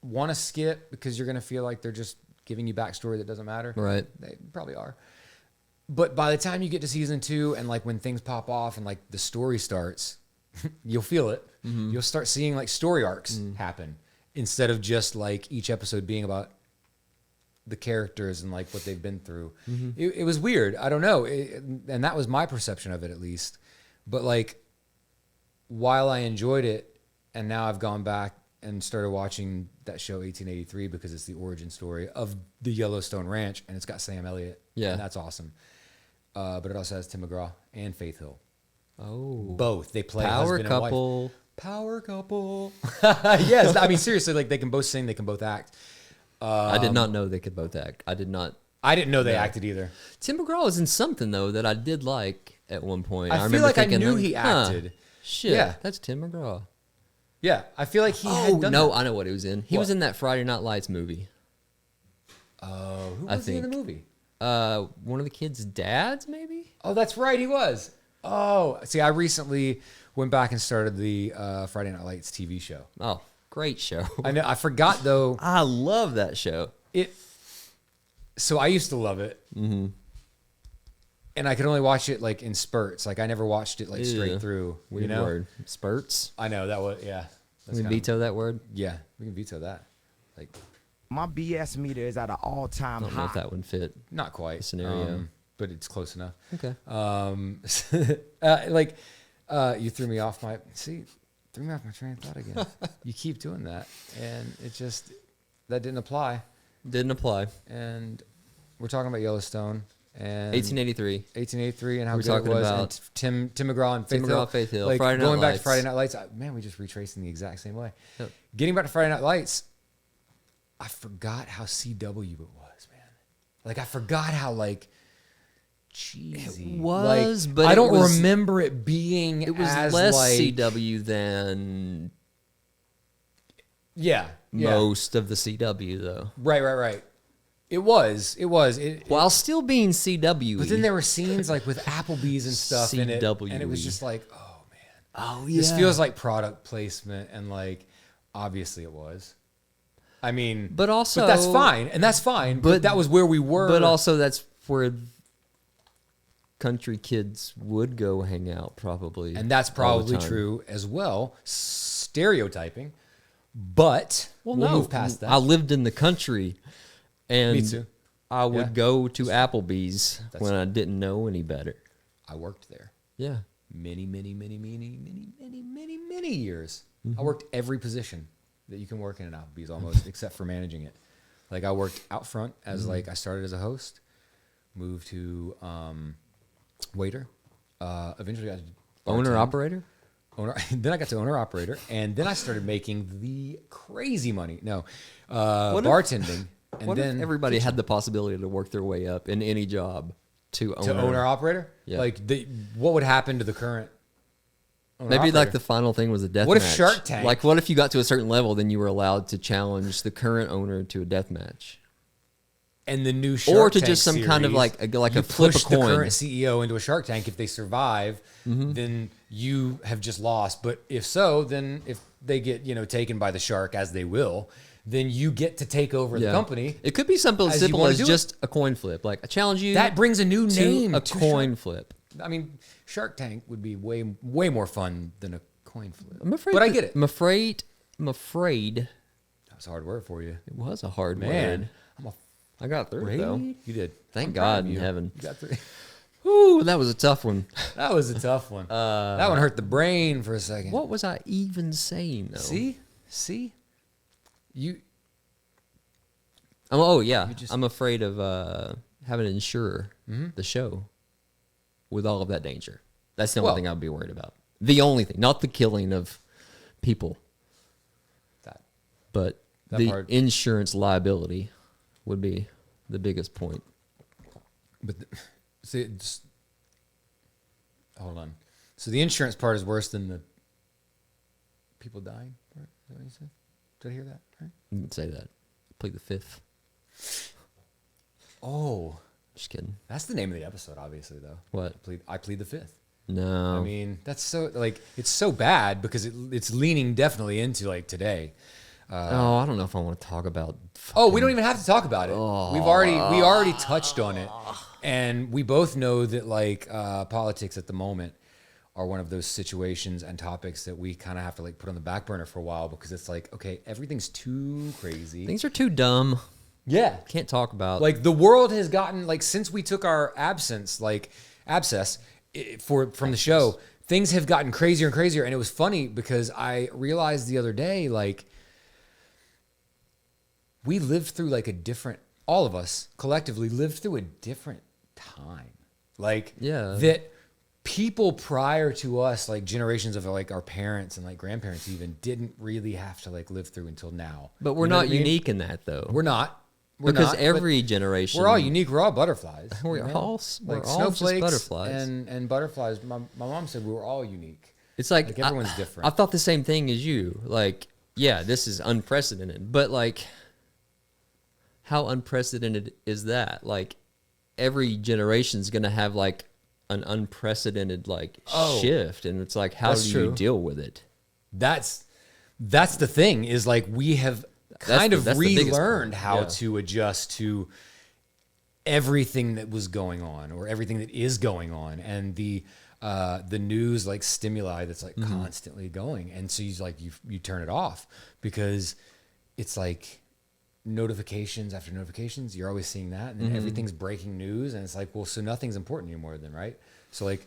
want to skip because you're going to feel like they're just giving you backstory that doesn't matter. Right. They probably are. But by the time you get to season 2 and like when things pop off and like the story starts, you'll feel it. You'll start seeing like story arcs happen instead of just like each episode being about the characters and like what they've been through. It was weird. I don't know. And that was my perception of it at least. But like, while I enjoyed it, and now I've gone back and started watching that show 1883 because it's the origin story of the Yellowstone Ranch and it's got Sam Elliott. Yeah. And that's awesome. But it also has Tim McGraw and Faith Hill. Oh, Both. They play power husband and wife. couple. Power couple. Yes. I mean, seriously, like they can both sing, they can both act. I did not know they could both act. I did not. I didn't know they acted either. Tim McGraw was in something though that I did like at one point. I feel remember like I thinking, knew he huh, acted. Shit, Yeah. that's Tim McGraw. Yeah. I feel like he had Oh done no, that. I know what he was in. He What? was in that Friday Night Lights movie. Oh, who I was he in the think. movie? One of the kids' dads, maybe. Oh, that's right, he was. Oh, see, I recently went back and started the Friday Night Lights TV show. Oh, great show. I know. I forgot though. I love that show. So I used to love it, and I could only watch it like in spurts. Like I never watched it like Ew. straight through. Weird you know? word. Spurts. I know that was yeah. That's We kinda- veto that word. Yeah, we can veto that. Like My BS meter is at an all-time I don't know if high. that would fit. not quite The scenario. but it's close enough. Okay. You threw me off my threw me off my train of thought again. You keep doing that, and it just that didn't apply. Didn't apply. And we're talking about Yellowstone and 1883. 1883 and how We're good it talking was. about and Tim McGraw and Faith Tim Hill. McGraw, Faith Hill. Like Friday Night going back to Lights. Friday Night Lights. Man, we just retracing the exact same way. Yep. Getting back to Friday Night Lights, I forgot how CW it was, man. Like I forgot how like cheesy. It was, like, but I it don't was- remember it being. It was as less like, CW than Yeah. most of the CW, though. Right. It was. While still being CW. But then there were scenes like with Applebee's and stuff in it, CWE. and it was just like, oh man, oh yeah, this feels like product placement, and like obviously it was. I mean, But also- that's fine, and that's fine. But that was where we were. But also, that's where country kids would go hang out, probably. and that's all the probably time. true as well. Stereotyping, but we'll move past that. I lived in the country, and Me too. I would Yeah. go to Applebee's That's- when I didn't know any better. I worked there Yeah. many years. I worked every position that you can work in an Applebee's almost, except for managing it. Like I worked out front as like I started as a host, moved to waiter. Eventually got to Owner bartend. operator. Then I got to owner operator, and then I started making the crazy money. No, What if- bartending, and What then if everybody had the possibility to work their way up in any job to owner? to owner operator. Yeah. Like what would happen to the current? Owner Maybe like operator? the final thing was a death What if match. Shark Tank- Like, what if you got to a certain level, then you were allowed to challenge the current owner to a death match? and the new Shark Or to Tank just some kind of series, like a you flip a push the coin. current CEO into a Shark Tank. If they survive, Mm-hmm. then you have just lost. But if so, then if they get taken by the shark, as they will, then you get to take over the company. It could be something as as you simple wanna as do it. just a coin flip. Like, I challenge you That brings a new to name a to coin Shark- flip. I mean, Shark Tank would be way more fun than a coin flip. I'm afraid. but I get it. I'm afraid. That's a hard word for you, It was a hard man. word. I'm a I got through it, though. You did. Thank I'm proud God of in you. heaven. You got through. Ooh, that was a tough one. That was a tough one. That one hurt the brain for a second. What was I even saying, though? See, you. Oh yeah. just- I'm afraid of having to insure the show with all of that danger. That's the only Well- thing I'd be worried about. The only thing, not the killing of people, That but That the part- insurance liability would be the biggest point. But see, hold on. So the insurance part is worse than the people dying. Right? Is that what you said? Did I hear that? Right? I didn't say that. Plead the fifth. Oh, Just kidding. that's the name of the episode, obviously, though. What? I plead the fifth. No. I mean, that's so like it's so bad because it's leaning definitely into like today. oh, I don't know if I want to talk about. Oh, we don't even have to talk about it. We already touched on it, and we both know that like politics at the moment are one of those situations and topics that we kind of have to like put on the back burner for a while because it's like, okay, everything's too crazy. Things are too dumb. Yeah, Can't talk about. like the world has gotten like since we took our abscess from the show, things have gotten crazier and crazier. And it was funny because I realized the other day, like we lived through like all of us collectively lived through a different time. Like Yeah. that people prior to us, like generations of like our parents and like grandparents even didn't really have to like live through until now. but we're You know not what I mean? unique in that, though. We're not. We're because not, but every generation. we're all unique. We're all butterflies. We're you know? all like just snowflakes butterflies. and butterflies. My mom said we were all unique. It's like everyone's different. I thought the same thing as you. Like, yeah, this is unprecedented, but like, how unprecedented is that? Like, every generation's gonna have like an unprecedented like shift, and it's like, how That's do true. you deal with it? That's the thing is like we have kind of that's the biggest relearned part. how Yeah. to adjust to everything that was going on or everything that is going on and the news like stimuli that's like Mm-hmm. constantly going, and so you turn it off because it's like notifications after notifications. You're always seeing that, and then everything's breaking news, and it's like, well, so nothing's important anymore then, right? So like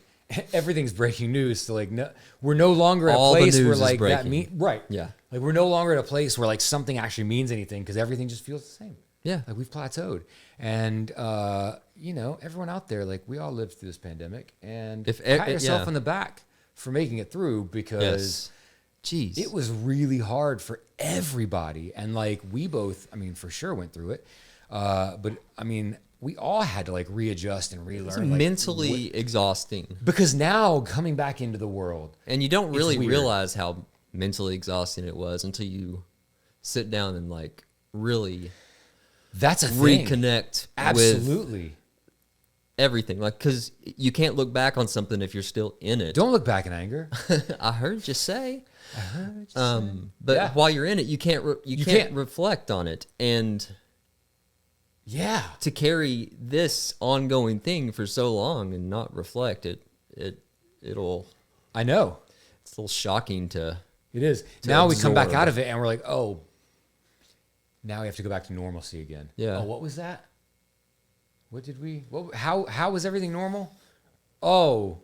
everything's breaking news. So like we're no longer at a All the place where news is like that breaking. right. Yeah. Like we're no longer at a place where like something actually means anything because everything just feels the same. Yeah. Like we've plateaued. And everyone out there, like we all lived through this pandemic, and If pat yourself yeah. on the back for making it through because Jeez. it was really hard for everybody. And like we both, I mean, for sure went through it. But I mean, we all had to like readjust and It's relearn. Like, mentally exhausting. because now coming back into the world, And you don't really weird. realize how mentally exhausting it was until you sit down and like really that's a thing. reconnect with Absolutely. everything. Like, because you can't look back on something if you're still in it. Don't look back in anger. I heard you say. But But while you're in it, you can't You can't can't. reflect on it. And yeah. to carry this ongoing thing for so long and not reflect it'll I know. it's a little shocking to It is. Now we come back absorb. out of it and we're like, oh, now we have to go back to normalcy again. Yeah. Oh, what was that? What did we? What? How was everything normal? Oh,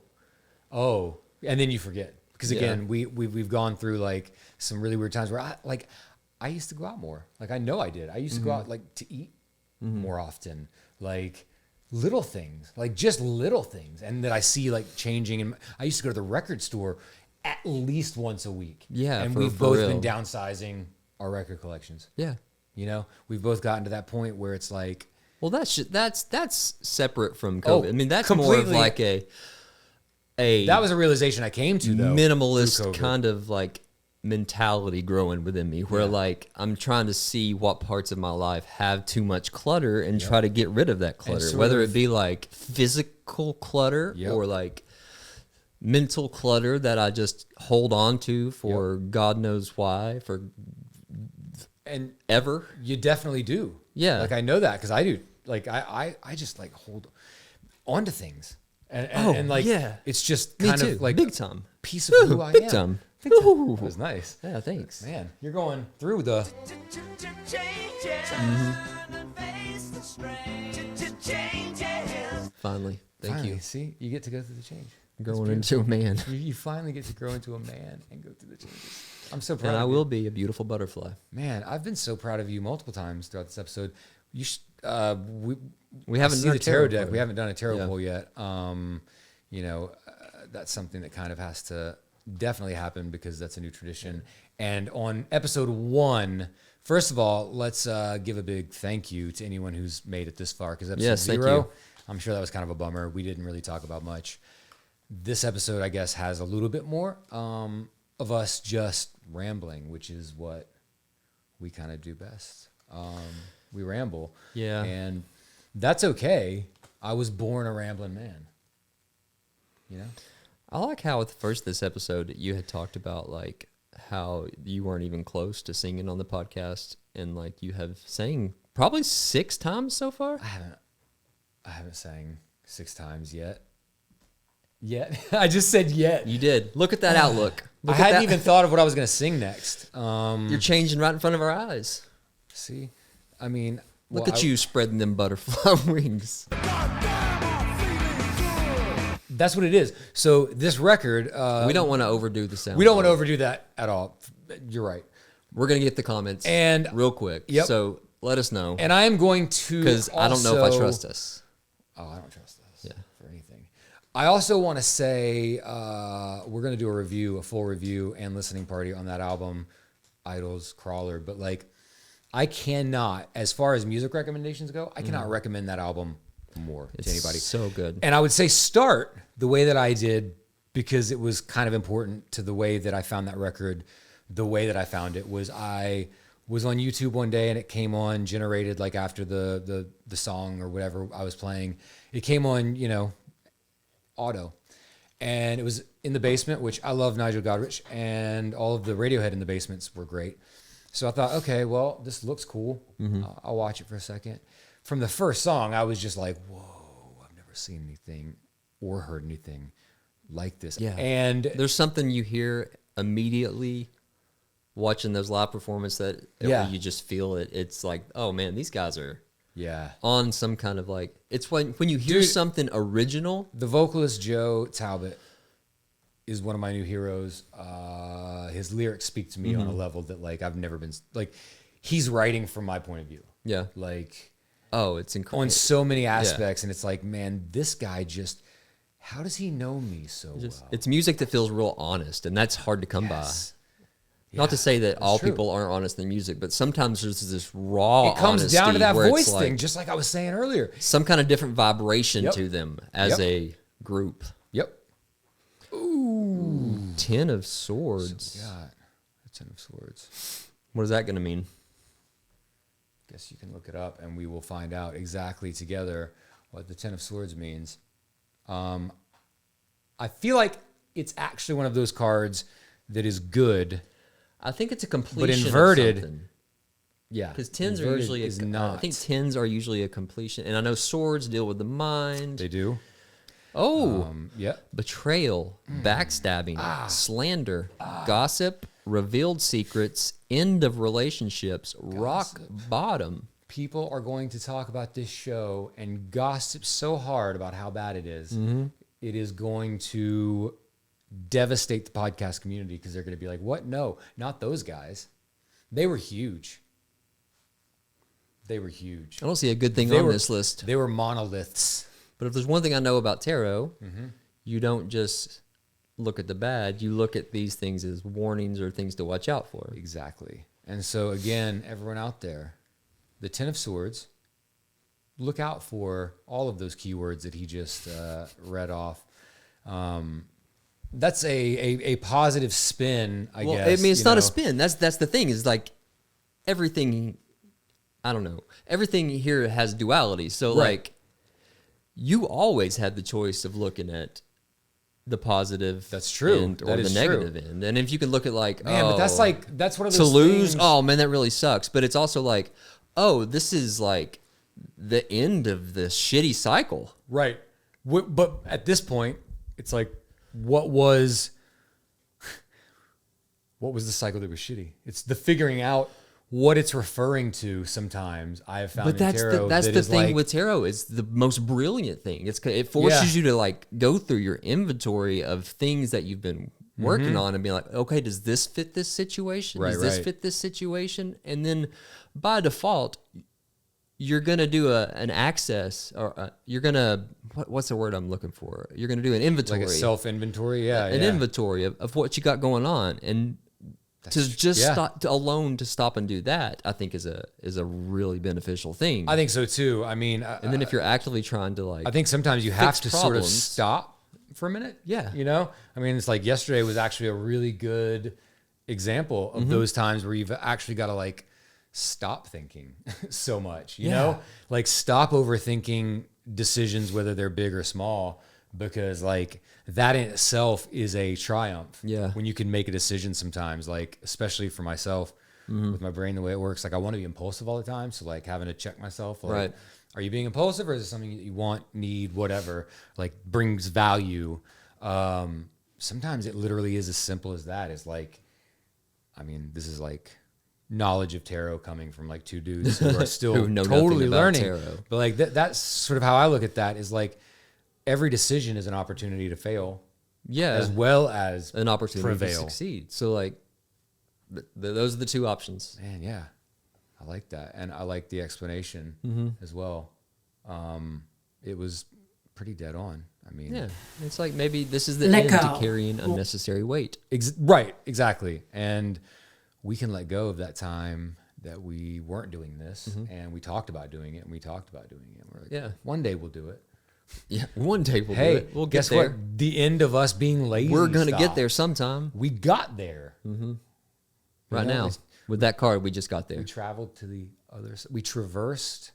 and then you forget because again, we've gone through like some really weird times where I used to go out more. Like I know I did. I used to go out like to eat more often. Like little things, like just little things, and that I see like changing. And I used to go to the record store at least once a week. Yeah, and for we've both been real. downsizing our record collections. yeah. You know, we've both gotten to that point where it's like, Well, that's separate from Oh, COVID. I mean, that's more of completely. like a that was a realization I came to though. minimalist through COVID. kind of like mentality growing within me where like I'm trying to see what parts of my life have too much clutter and try to get rid of that clutter, sort whether of- it be like physical clutter Yep. or like mental clutter that I just hold on to for God knows why, for And ever. you definitely do. Yeah. Like I know that because I do. Like I just like hold on to things. And like, yeah. it's just Me kind too. of like Big time. piece of who I Big am. time. Big time. Ooh. That was nice. Yeah, thanks. Man, you're going through the. Finally. Thank Finally, you. See, you get to go through the change. Growing into a man. You finally get to grow into a man and go through the changes. I'm so proud And I of you. will be a beautiful butterfly. Man, I've been so proud of you multiple times throughout this episode. You We haven't see done the a tarot tarot deck. card. We haven't done a tarot Yeah. pull yet. You know, that's something that kind of has to definitely happen because that's a new tradition. And on episode 1, first of all, let's give a big thank you to anyone who's made it this far because episode Yes, thank 0, you. I'm sure that was kind of a bummer. We didn't really talk about much. This episode, I guess, has a little bit more of us just rambling, which is what we kind of do best. We ramble. Yeah. And that's okay. I was born a rambling man. You know? I like how at the first of this episode you had talked about like how you weren't even close to singing on the podcast, and like you have sang probably 6 times so far. I haven't sang 6 times yet. I just said yet. You did. Look at that outlook. I Look at hadn't that. even thought of what I was going to sing next. You're changing right in front of our eyes. See, I mean, Look well, at you spreading them butterfly wings. That's what it is. So this record, We don't want to overdo the sound. we don't want to overdo that at all. You're right. We're gonna get the comments And- real quick. Yep. So let us know And I am going to because I don't know if I also- trust us. Oh, I don't trust this Yeah. for anything. I also want to say we're going to do a review, a full review and listening party on that album, Idols Crawler. But like, I cannot, as far as music recommendations go, I cannot recommend that album more It's to anybody. so good. And I would say start the way that I did because it was kind of important to the way that I found that record. The way that I found it was I was on YouTube one day and it came on generated like after the song or whatever I was playing. It came on, you know, auto. And it was in the basement, which I love Nigel Godrich, and all of the Radiohead in the basements were great. So I thought, okay, well, this looks cool. I'll watch it for a second. From the first song, I was just like, whoa, I've never seen anything or heard anything like this. Yeah. And There's something you hear immediately watching those live performances that Yeah. you just feel it. It's like, oh man, these guys are yeah, on some kind of like, it's when you hear Dude. something original. the vocalist Joe Talbot is one of my new heroes. His lyrics speak to me on a level that like I've never been like. He's writing from my point of view. Yeah. Like Oh, it's incredible. on so many aspects, and it's like, man, this guy just. How does he know me so well? It's music that feels real honest, and that's hard to come Yes. Not to say that all true. people aren't honest in music, but sometimes there's this raw It comes down to honesty that where it's voice like thing, just like I was saying earlier. some kind of different vibration Yep. to them as Yep. a group. Yep. 10 of Swords. Yeah. The Ten of Swords. What is that going to mean? Guess you can look it up and we will find out exactly together what the Ten of Swords means. I feel like it's actually one of those cards that is good. I think it's a completion inverted- of something. Yeah. Because tens are Inverted usually is I not. think tens are usually a completion, and I know swords deal with the mind. They do. Yeah. Betrayal, backstabbing, Ah. slander, gossip, revealed secrets, end of relationships, rock bottom. People are going to talk about this show and gossip so hard about how bad it is. It is going to devastate the podcast community because they're going to be like, what? No, not those guys. They were huge. They were huge. I don't see a good thing They on were- this list. They were monoliths. But if there's one thing I know about tarot, Mm-hmm. you don't just look at the bad. You look at these things as warnings or things to watch out for. Exactly. And so, again, everyone out there, the Ten of Swords, look out for all of those keywords that he just read off. That's a positive spin, I Well, guess. I mean, it's you not a know. spin. That's the thing. Is like everything. I don't know. Everything here has duality. So Right. like, you always had the choice of looking at the positive. That's true. End or That the is negative true. end. And if you can look at like, Man, but that's oh, like, that's one of to those lose. things. Oh man, that really sucks. But it's also like, oh, this is like the end of this shitty cycle. Right. But at this point, it's like, what was the cycle that was shitty? It's the figuring out what it's referring to sometimes. I have found But in that's tarot the that is thing like, with tarot. It's the most brilliant thing. It forces you to like go through your inventory of things that you've been working on and be like, okay, does this fit this situation? Right, does this right. fit this situation? And then by default, you're gonna do an access, or you're gonna what's the word I'm looking for? You're gonna do an inventory, like a self inventory. Yeah. an yeah. inventory of what you got going on, and to just yeah. stop and do that, I think is a really beneficial thing. I think so too. I mean, And then if you're actively trying to like, I think sometimes you have fix to sort of problems. stop for a minute. Yeah. You know, I mean, it's like yesterday was actually a really good example of those times where you've actually got to like stop thinking so much, you know, like stop overthinking decisions, whether they're big or small, because like that in itself is a triumph. Yeah. When you can make a decision sometimes, like, especially for myself with my brain, the way it works, like I want to be impulsive all the time. So like having to check myself, like, Right. are you being impulsive or is it something that you want, need, whatever, like brings value? Sometimes it literally is as simple as that. It's like, I mean, this is like knowledge of tarot coming from like two dudes who are still Who know totally nothing about learning. tarot. But like that's sort of how I look at that, is like every decision is an opportunity to fail yeah, as well as an opportunity to prevail. succeed. So like, those are the two options. Man, yeah, I like that, and I like the explanation as well. It was pretty dead on. I mean, Yeah, it's like maybe this is the Let end to go. carrying unnecessary weight. right, exactly, and we can let go of that time that we weren't doing this, and we talked about doing it, and we talked about doing it. We're like, Yeah. one day we'll do it. Yeah, one day we'll do Hey, it. We'll guess get there. what? The end of us being lazy. We're gonna get stopped. there sometime. We got there. Right know, now, it's- with that card, we just got there. We traveled to the other side. We traversed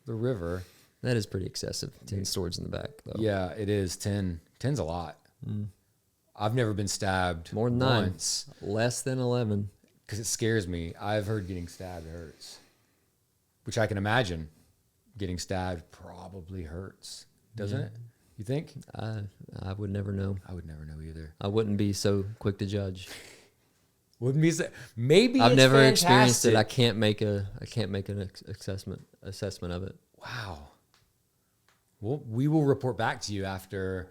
the river. That is pretty excessive. 10 swords in the back, though. Yeah, it is. 10. 10's a lot. I've never been stabbed More than 9. once Less than 11. because it scares me. I've heard getting stabbed hurts, which I can imagine. Getting stabbed probably hurts, doesn't it? You think? I would never know. I would never know either. I wouldn't be so quick to judge. Wouldn't be. Maybe I've it's never experienced it. I fantastic. can't make an assessment of it. Wow. Well, we will report back to you after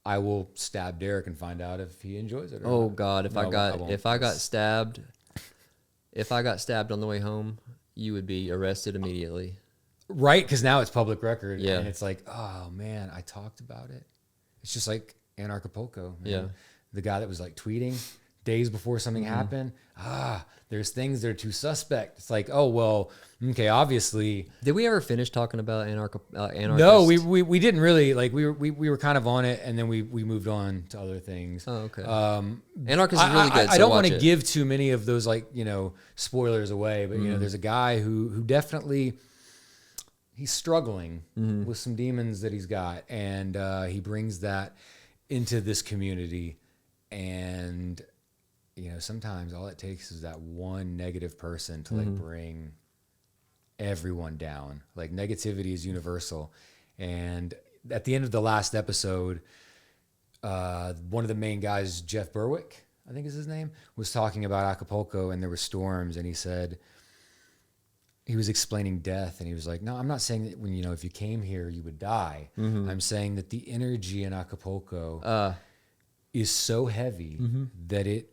I will stab Derek and find out if he enjoys it. Or Oh not. God, if No, I won't. got stabbed on the way home, you would be arrested immediately. Right, because now it's public record. Yeah. And it's like, oh man, I talked about it. It's just like Anarchapulco. Man. Yeah. The guy that was like tweeting, days before something happened. There's things that are too suspect. It's like, oh, well, okay, obviously. Did we ever finish talking about anarchists? No, we didn't really. Like, we were kind of on it, and then we moved on to other things. Oh, okay. Anarchists is really good. I don't want to give too many of those, like, spoilers away, but, there's a guy who definitely, he's struggling with some demons that he's got, and he brings that into this community. And sometimes all it takes is that one negative person to like bring everyone down. Like, negativity is universal. And at the end of the last episode, one of the main guys, Jeff Berwick, I think is his name, was talking about Acapulco, and there were storms, and he said, he was explaining death, and he was like, no, I'm not saying that when, if you came here, you would die. I'm saying that the energy in Acapulco is so heavy that it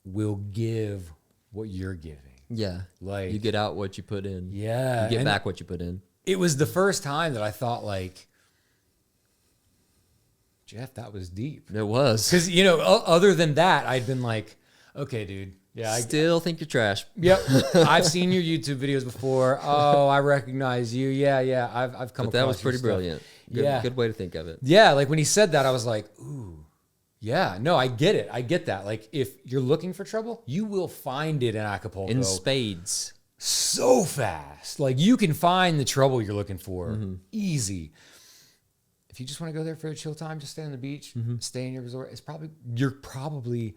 will give what you're giving. Yeah. Like, you get out what you put in. Yeah. You get back what you put in. It was the first time that I thought, like, Jeff, that was deep. It was. Because, other than that, I'd been like, okay, dude. Yeah, I still think you're trash. Yep. I've seen your YouTube videos before. Oh, I recognize you. Yeah. I've come across that was your pretty stuff. brilliant. Good way to think of it. Yeah, like when he said that, I was like, ooh. Yeah, no, I get it. I get that. Like, if you're looking for trouble, you will find it in Acapulco. In spades. So fast. Like, you can find the trouble you're looking for. Easy. If you just want to go there for a chill time, just stay on the beach, stay in your resort. You're probably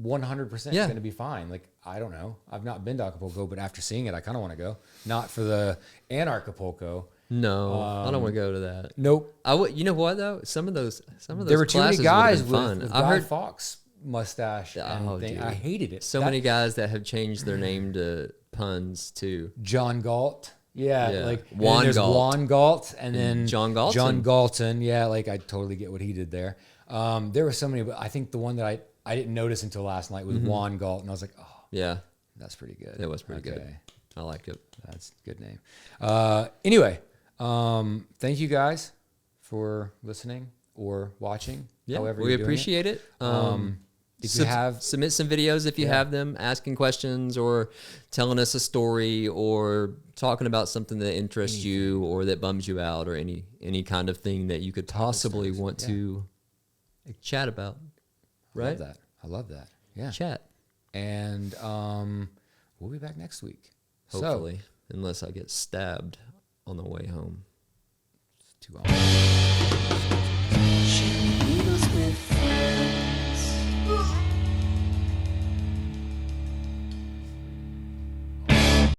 100% going to be fine. Like, I don't know. I've not been to Acapulco, but after seeing it, I kind of want to go. Not for the Anarchapulco. No, I don't want to go to that. Nope. I would. You know what though? Some of those there were too many guys fun. with I Guy heard Fawkes mustache. And dude. I hated it. So many guys that have changed their name to puns too. John Galt. Yeah. Like Juan there's Galt. Juan Galt and then John Galton. John Galton. Yeah, like I totally get what he did there. There were so many, but I think the one that I didn't notice until last night was Juan Galt, and I was like, oh, yeah, that's pretty good. It was pretty good. I liked it. That's a good name. Anyway, thank you guys for listening or watching. Yeah, however we you're doing appreciate it. If you have submit some videos if you have them, asking questions or telling us a story or talking about something that interests you or that bums you out or any kind of thing that you could possibly want to chat about. Right? I love that. Yeah. Chat. And we'll be back next week. Hopefully, unless I get stabbed on the way home. It's 2 hours.